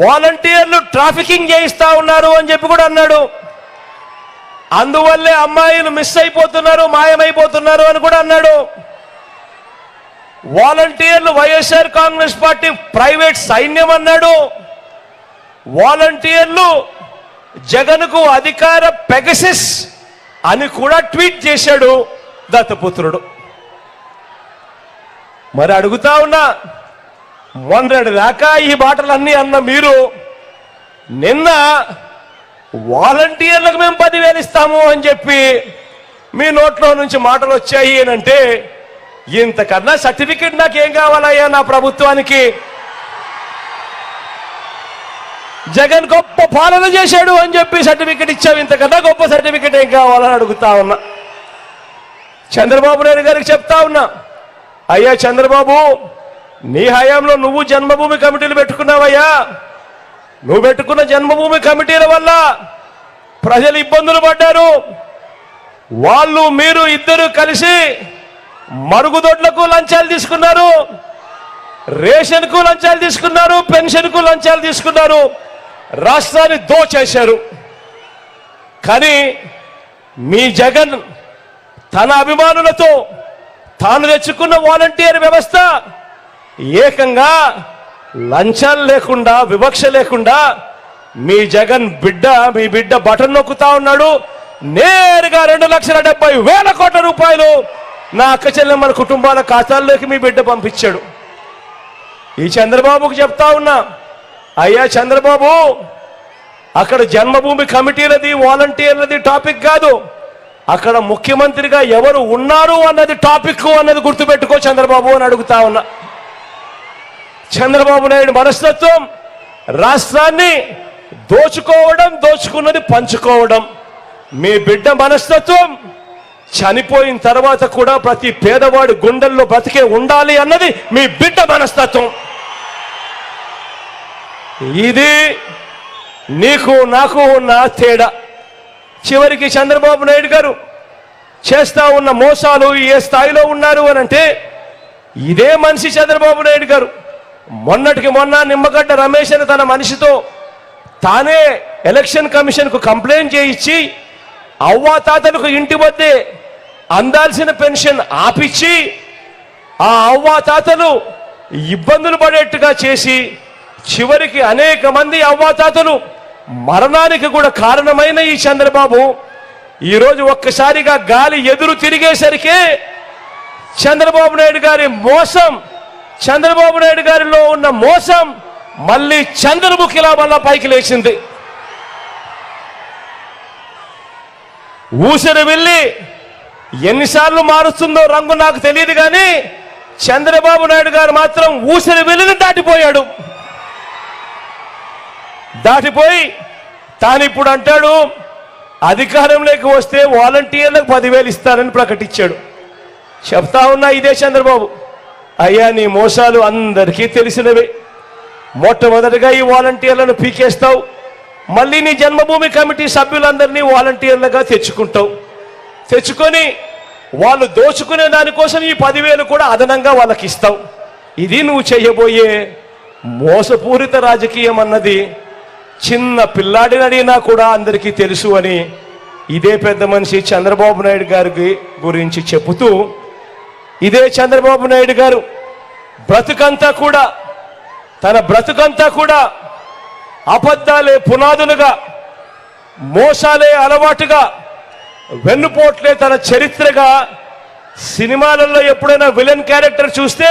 వాలంటీర్లు ట్రాఫికింగ్ చేయిస్తా ఉన్నారు అని చెప్పి కూడా అన్నాడు. అందువల్లే అమ్మాయిలు మిస్ అయిపోతున్నారు, మాయమైపోతున్నారు అని కూడా అన్నాడు. వాలంటీర్లు వైఎస్ఆర్ కాంగ్రెస్ పార్టీ ప్రైవేట్ సైన్యం అన్నాడు. వాలంటీర్లు జగన్కు అధికార పెగసిస్ అని కూడా ట్వీట్ చేశాడు దత్తపుత్రుడు. మరి అడుగుతా ఉన్నా, మొన్నటి దాకా ఈ మాటలన్నీ అన్న మీరు నిన్న వాలంటీర్లకు మేము 10,000 ఇస్తాము అని చెప్పి మీ నోట్లో నుంచి మాటలు వచ్చాయి అని అంటే, ఇంతకన్నా సర్టిఫికెట్ నాకేం కావాలయ్యా నా ప్రభుత్వానికి? జగన్ గొప్ప పాలన చేశాడు అని చెప్పి సర్టిఫికెట్ ఇచ్చావు, ఇంతకన్నా గొప్ప సర్టిఫికెట్ ఏం కావాలని అడుగుతా ఉన్నా. చంద్రబాబు నాయుడు గారికి చెప్తా ఉన్నా, అయ్యా చంద్రబాబు, నీ హయాంలో నువ్వు జన్మభూమి కమిటీలు పెట్టుకున్నావయ్యా. నువ్వు పెట్టుకున్న జన్మభూమి కమిటీల వల్ల ప్రజలు ఇబ్బందులు పడ్డారు. వాళ్ళు మీరు ఇద్దరు కలిసి మరుగుదొడ్లకు లంచాలు తీసుకున్నారు, రేషన్కు లంచాలు తీసుకున్నారు, పెన్షన్కు లంచాలు తీసుకున్నారు, రాష్ట్రాన్ని దోచేశారు. కానీ మీ జగన్ తన అభిమానులతో తాను తెచ్చుకున్న వాలంటీర్ వ్యవస్థ ఏకంగా లంచాలు లేకుండా, వివక్ష లేకుండా మీ జగన్ మీ బిడ్డ బటన్ నొక్కుతా ఉన్నాడు. నేరుగా 2,70,000 కోట్ల రూపాయలు నా అక్క చెల్లెమ్మల కుటుంబాల ఖాతాల్లోకి మీ బిడ్డ పంపించాడు. ఈ చంద్రబాబుకు చెప్తా ఉన్నా, అయ్యా చంద్రబాబు, అక్కడ జన్మభూమి కమిటీలది వాలంటీర్లది టాపిక్ కాదు, అక్కడ ముఖ్యమంత్రిగా ఎవరు ఉన్నారు అన్నది టాపిక్ అన్నది గుర్తుపెట్టుకో చంద్రబాబు అని అడుగుతా ఉన్నా. చంద్రబాబు నాయుడు మనస్తత్వం రాష్ట్రాన్ని దోచుకోవడం, దోచుకున్నది పంచుకోవడం. మీ బిడ్డ మనస్తత్వం చనిపోయిన తర్వాత కూడా ప్రతి పేదవాడి గుండెల్లో బ్రతికే ఉండాలి అన్నది మీ బిడ్డ మనస్తత్వం. ఇది నీకు నాకు ఉన్న తేడా. చివరికి చంద్రబాబు నాయుడు గారు చేస్తా ఉన్న మోసాలు ఏ స్థాయిలో ఉన్నారు అని అంటే, ఇదే మనిషి చంద్రబాబు నాయుడు గారు మొన్నటికి మొన్న నిమ్మగడ్డ రమేష్ అని తన మనిషితో తానే ఎలక్షన్ కమిషన్కు కంప్లైంట్ చేయించి అవ్వాతాతలకు ఇంటి వద్దే అందాల్సిన పెన్షన్ ఆపిచ్చి ఆ అవ్వాతాతలు ఇబ్బందులు పడేట్టుగా చేసి చివరికి అనేక మంది అవ్వాతాతలు మరణానికి కూడా కారణమైన ఈ చంద్రబాబు ఈరోజు ఒక్కసారిగా గాలి ఎదురు తిరిగేసరికి చంద్రబాబు నాయుడు గారి మోసం, చంద్రబాబు నాయుడు గారిలో ఉన్న మోసం మళ్ళీ చంద్రముఖిలా మళ్ళా పైకి లేచింది. ఊసరి వెళ్ళి ఎన్నిసార్లు మారుస్తుందో రంగు నాకు తెలియదు, కానీ చంద్రబాబు నాయుడు గారు మాత్రం ఊసరి వెళ్ళిని దాటిపోయాడు. దాటిపోయి తాను ఇప్పుడు అంటాడు, అధికారంలోకి వస్తే వాలంటీర్లకు 10,000 ఇస్తానని ప్రకటించాడు. చెప్తా ఉన్నా ఇదే చంద్రబాబు, అయ్యా నీ మోసాలు అందరికీ తెలిసినవే. మొట్టమొదటిగా ఈ వాలంటీర్లను పీకేస్తావు, మళ్ళీ నీ జన్మభూమి కమిటీ సభ్యులందరినీ వాలంటీర్లుగా తెచ్చుకుంటావు. తెచ్చుకొని వాళ్ళు దోచుకునే దానికోసం ఈ 10,000 కూడా అదనంగా వాళ్ళకి ఇస్తావు. ఇది నువ్వు చేయబోయే మోసపూరిత రాజకీయం అన్నది చిన్న పిల్లాడిని అడిగినా కూడా అందరికీ తెలుసు అని ఇదే పెద్ద మనిషి చంద్రబాబు నాయుడు గారి గురించి చెబుతూ, ఇదే చంద్రబాబు నాయుడు గారు తన బ్రతుకంతా కూడా అబద్ధాలే పునాదులుగా, మోసాలే అలవాటుగా, వెన్నుపోట్లే తన చరిత్రగా. సినిమాలలో ఎప్పుడైనా విలన్ క్యారెక్టర్ చూస్తే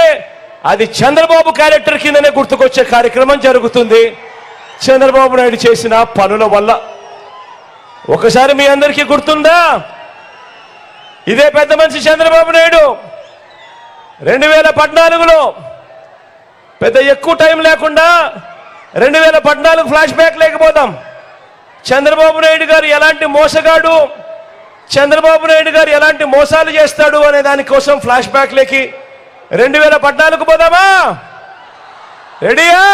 అది చంద్రబాబు క్యారెక్టర్ కిందనే గుర్తుకొచ్చే కార్యక్రమం జరుగుతుంది చంద్రబాబు నాయుడు చేసిన పనుల వల్ల. ఒకసారి మీ అందరికీ గుర్తుందా, ఇదే పెద్ద మనిషి చంద్రబాబు నాయుడు 2014లో పెద్ద ఎక్కువ టైం లేకుండా 2014 ఫ్లాష్ బ్యాక్ లేకపోతాం. చంద్రబాబు నాయుడు గారు ఎలాంటి మోసగాడు, చంద్రబాబు నాయుడు గారు ఎలాంటి మోసాలు చేస్తాడు అనే దానికోసం ఫ్లాష్ బ్యాక్ లేకి 2014కు పోదామా? రెడీయా?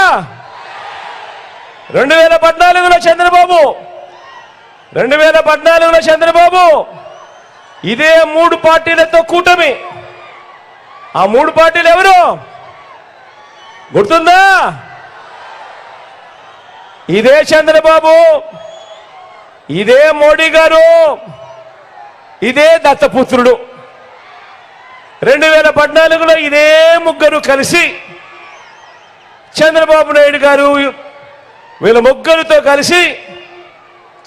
2014లో చంద్రబాబు ఇదే 3 పార్టీలతో కూటమి. ఆ 3 పార్టీలు ఎవరు గుర్తుందా? ఇదే చంద్రబాబు, ఇదే మోడీ గారు, ఇదే దత్తపుత్రుడు 2014లో ఇదే ముగ్గురు కలిసి చంద్రబాబు నాయుడు గారు, వీళ్ళ ముగ్గురితో కలిసి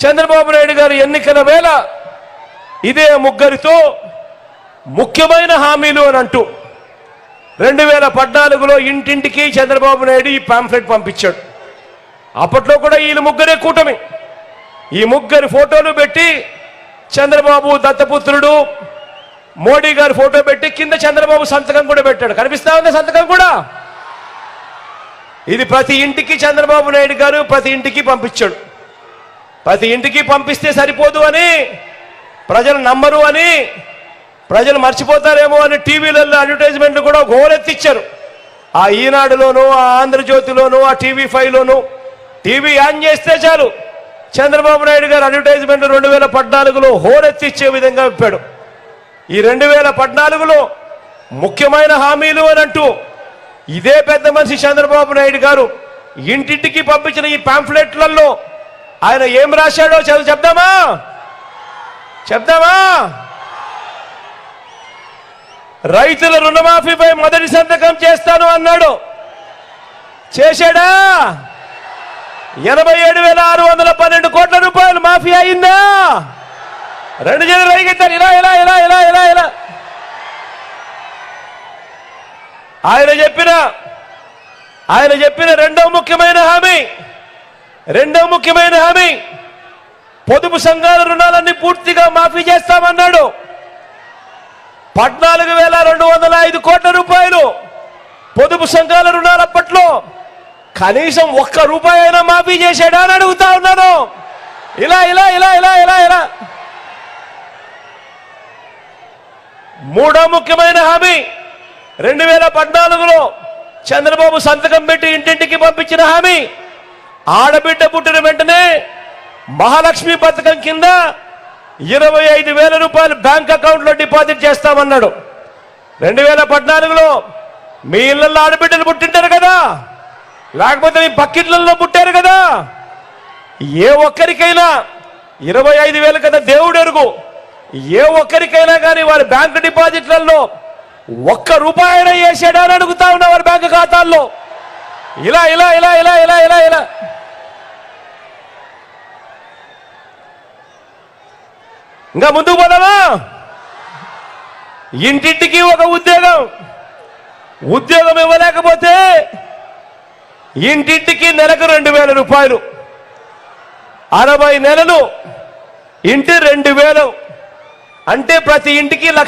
చంద్రబాబు నాయుడు గారు ఎన్నికల వేళ ఇదే ముగ్గురితో ముఖ్యమైన హామీలు అని అంటూ 2014లో ఇంటింటికి చంద్రబాబు నాయుడు ఈ పాంఫ్లెట్ పంపించాడు. అప్పట్లో కూడా వీళ్ళు ముగ్గురే కూటమి. ఈ ముగ్గురి ఫోటోలు పెట్టి చంద్రబాబు దత్తపుత్రుడు మోడీ గారి ఫోటో పెట్టి కింద చంద్రబాబు సంతకం కూడా పెట్టాడు. కనిపిస్తా ఉంది సంతకం కూడా. ఇది ప్రతి ఇంటికి చంద్రబాబు నాయుడు గారు ప్రతి ఇంటికి పంపించాడు. ప్రతి ఇంటికి పంపిస్తే సరిపోదు అని, ప్రజలు నమ్మరు అని, ప్రజలు మర్చిపోతారేమో అని టీవీలలో అడ్వర్టైజ్మెంట్లు కూడా హోరెత్తిచ్చారు. ఆ ఈనాడులోను, ఆ ఆంధ్రజ్యోతిలోను, ఆ TV5లోను టీవీ ఆన్ చేస్తే చాలు చంద్రబాబు నాయుడు గారు అడ్వర్టైజ్మెంట్ 2014లో హోరెత్తిచ్చే విధంగా చెప్పాడు. ఈ 2014లో ముఖ్యమైన హామీలు అని అంటూ ఇదే పెద్ద మనిషి చంద్రబాబు నాయుడు గారు ఇంటింటికి పంపించిన ఈ పాంఫ్లెట్లలో ఆయన ఏం రాశాడో చెప్దామా? రైతుల రుణమాఫీపై మొదటి సంతకం చేస్తాను అన్నాడు. చేశాడా? 87,612 కోట్ల రూపాయలు మాఫీ అయిందా? రెండు చేతులు రైగెత్తారు. ఇలా ఇలా ఇలా ఇలా ఇలా ఇలా ఆయన చెప్పిన రెండవ ముఖ్యమైన హామీ పొదుపు సంఘాల రుణాలన్నీ పూర్తిగా మాఫీ చేస్తామన్నాడు. 14,205 కోట్ల రూపాయలు పొదుపు సంఘాల రుణాలు అప్పట్లో కనీసం ఒక్క రూపాయి అయినా మాఫీ చేశాడా అని అడుగుతా ఉన్నాను. ఇలా ఇలా ఇలా ఇలా ఇలా ఇలా మూడో ముఖ్యమైన హామీ 2014లో చంద్రబాబు సంతకం పెట్టి ఇంటింటికి పంపించిన హామీ, ఆడబిడ్డ పుట్టిన వెంటనే మహాలక్ష్మి పథకం కింద 25,000 రూపాయలు బ్యాంక్ అకౌంట్లో డిపాజిట్ చేస్తామన్నాడు. 2014లో మీ ఇళ్లలో ఆడబిడ్డలు పుట్టింటారు కదా, లేకపోతే మీ పక్కిట్లలో పుట్టారు కదా, ఏ ఒక్కరికైనా 25,000 కదా దేవుడు ఎరుగు, ఏ ఒక్కరికైనా కానీ వారి బ్యాంకు డిపాజిట్లలో ఒక్క రూపాయి అయినా వేసాడా అని అడుగుతా ఉన్నా వారి బ్యాంకు ఖాతాల్లో. ఇలా ఇలా ఇలా ఇలా ఇలా ఇలా ఇలా ఇంకా ముందుకు పోదామా? ఇంటింటికి ఒక ఉద్యోగం ఇవ్వలేకపోతే ఇంటింటికి నెలకు 2,000 రూపాయలు, 60 నెలలు ఇంటి 2,000 అంటే ప్రతి ఇంటికి 1,00,000